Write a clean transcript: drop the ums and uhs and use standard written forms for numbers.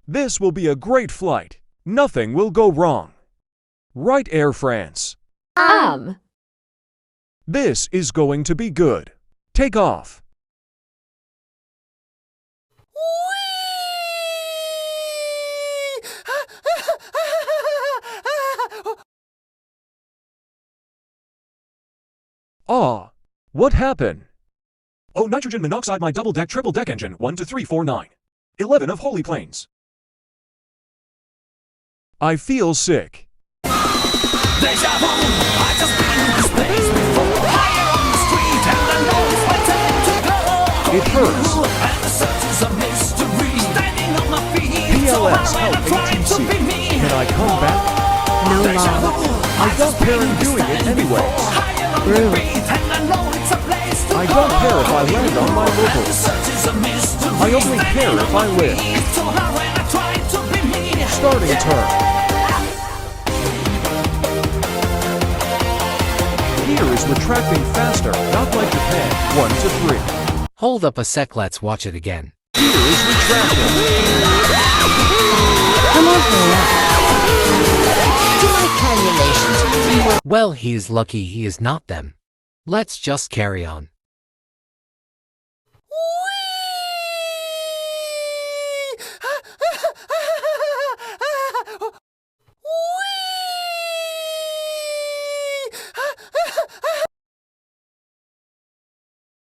This will be a great flight. Nothing will go wrong. Right, Air France? This is going to be good. Take off. Ah, what happened? Oh, nitrogen monoxide, my double-deck, triple-deck engine, 1 2 3 4 9. 11 of Holy Plains. I feel sick. Deja vu, I just been in this place before. Higher on the street and I know it's my time to go. It hurts. And the search is a mystery. Standing on my feet, PLS, so help, I'm trying to ATC. be me. Can I come back? No Deja vu, longer. I don't care in doing it anyway. higher on the Really? beat and I know it's a place to I go. don't care if I land on my And the locals. search is a mystery. I only care if I live. So how when I try to be me. Starting turn. Here is retracting faster, not like Japan. 1 to 3. Hold up a sec, let's watch it again. Here is retracting. Come on, hurry up. Do my calculations. Well, he is lucky he is not them. Let's just carry on.